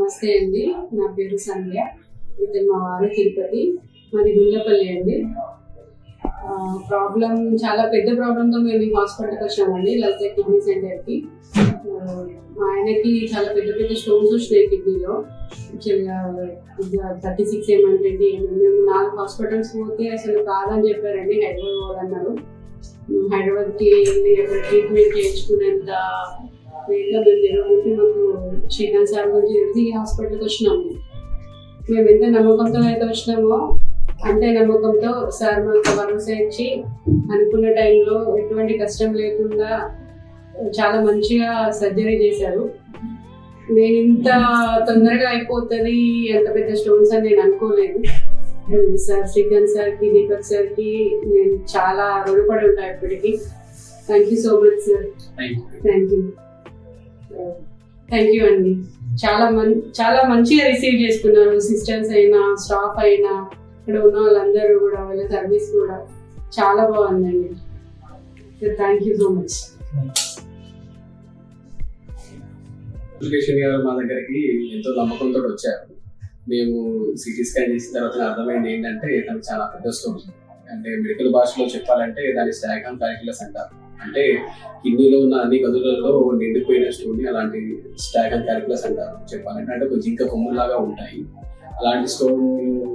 నమస్తే అండి, నా పేరు సంధ్య. ఇతను మా వారు తిరుపతి, మాది గుండ్లపల్లి అండి. ప్రాబ్లం చాలా పెద్ద ప్రాబ్లంతో మేము ఈ హాస్పిటల్కి వచ్చామండి, లలిత కిడ్నీ సెంటర్కి. మా ఆయనకి చాలా పెద్ద పెద్ద స్టోన్స్ వచ్చినాయి కిడ్నీలో. 36 mm, 20 mm. మేము 4 హాస్పిటల్స్ పోతే అసలు కాదని చెప్పారండి, హైదరాబాద్ పోవాలన్నారు. హైదరాబాద్కి వెళ్ళి అక్కడ ట్రీట్మెంట్ చేయించుకునేంత వేగా మేము తిరగబోతే మాకు శ్రీకాంత్ సార్ గురించి తెలిసి ఈ హాస్పిటల్కి వచ్చినాము. మేము ఎంత నమ్మకంతో అయితే వచ్చినామో అంతే నమ్మకంతో సార్ మాకు భరోసా ఇచ్చి అనుకున్న టైంలో ఎటువంటి కష్టం లేకుండా చాలా మంచిగా సర్జరీ చేశారు. నేను ఇంత తొందరగా అయిపోతుంది, ఎంత పెద్ద స్టోన్స్ అని నేను అనుకోలేదు. సార్ శ్రీకాంత్ సార్కి, దీపక్ సార్కి నేను చాలా రుణపడి ఉంటాను ఇప్పటికీ. Thank you so much sir. Thank you అండి. చాలా మంచిగా రిసీవ్ చేసుకున్నారు, సిస్టర్స్ అయినా స్టాఫ్ అయినా ఇక్కడ ఉన్న వాళ్ళందరూ కూడా, వాళ్ళ సర్వీస్ కూడా చాలా బాగుందండి. Thank you so much. Application గారు మా దగ్గరికి ఎంతో నమ్మకంతో వచ్చారు. మేము సిటీ స్కాన్ చేసిన తర్వాత అర్థమైంది ఏంటంటే తనకు చాలా పెద్ద స్టోన్. అంటే మెడికల్ భాషలో చెప్పాలంటే దాన్ని స్టాగ్నమ్ క్యాలిక్యులస్ అంటారు. అంటే కిడ్నీలో ఉన్న అన్ని గదులలో నిండిపోయిన స్టోన్, అలాంటి స్టాగ్నమ్ క్యాలిక్యులస్ అంటారు చెప్పాలంటే. అంటే ఒక జింక కొమ్ములాగా ఉంటాయి. అలాంటి స్టోన్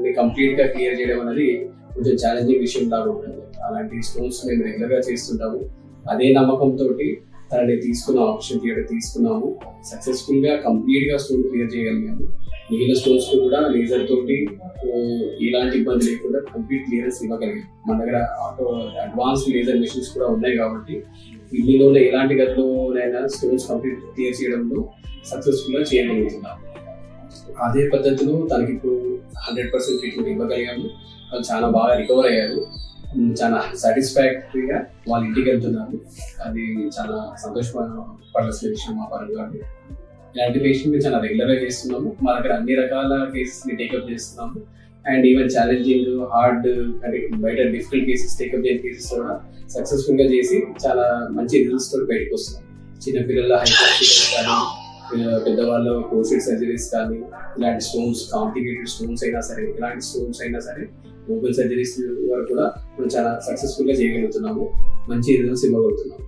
ని కంప్లీట్ గా క్లియర్ చేయడం అనేది కొంచెం ఛాలెంజింగ్ విషయం లాగా ఉంటుంది. అలాంటి స్టోన్స్ మేము రెగ్యులర్ గా చేస్తుంటాము. అదే నమ్మకంతో తనని ఆపరేషన్ థియేటర్ తీసుకున్నాము. సక్సెస్ఫుల్ గా కంప్లీట్ గా స్టోన్ క్లియర్ చేయగలిగాము. మిగిలిన స్టోన్స్ కూడా లేజర్ తోటి ఎలాంటి ఇబ్బంది లేకుండా కంప్లీట్ క్లియరెన్స్ ఇవ్వగలిగాం. మన దగ్గర అడ్వాన్స్డ్ లేజర్ మెషిన్స్ కూడా ఉన్నాయి కాబట్టి కిడ్నీలోనే ఎలాంటి గదిలోనైనా స్టోన్స్ కంప్లీట్ క్లియర్ చేయడంలో సక్సెస్ఫుల్ గా చేయగలుగుతున్నాం. అదే పద్ధతిలో తనకి ఇప్పుడు 100% ట్రీట్మెంట్ ఇవ్వగలిగాము. వాళ్ళు చాలా బాగా రికవర్ అయ్యారు. చాలా సాటిస్ఫాక్టరీగా వాళ్ళ ఇంటికి వెళ్తున్నారు. అది చాలా సంతోషపడాల్సిన విషయం మా పరంగా. ఇలాంటి పేషెంట్ మేము చాలా రెగ్యులర్గా చేస్తున్నాము. మా దగ్గర అన్ని రకాల కేసెస్ని టేకప్ చేస్తున్నాము. అండ్ ఈవెన్ ఛాలెంజింగ్, హార్డ్, అంటే బయట డిఫికల్ట్ కేసెస్ టేకప్ చేయని కేసెస్ కూడా సక్సెస్ఫుల్గా చేసి చాలా మంచి రిజల్ట్స్ తోటి బయటకు వస్తున్నాం. చిన్నపిల్లల హైపర్టెన్షన్ కానీ, పెద్దవాళ్ళ కోసిడ్ సర్జరీస్ కానీ, ఇలాంటి స్టోన్స్, కాంప్లికేటెడ్ స్టోన్స్ అయినా సరే, ఇలాంటి స్టోన్స్ అయినా సరే, ఓపెన్ సర్జరీస్ వరకు కూడా మనం చాలా సక్సెస్ఫుల్గా చేయగలుగుతున్నాము. మంచి రిజల్ట్స్ ఇవ్వగలుగుతున్నాము.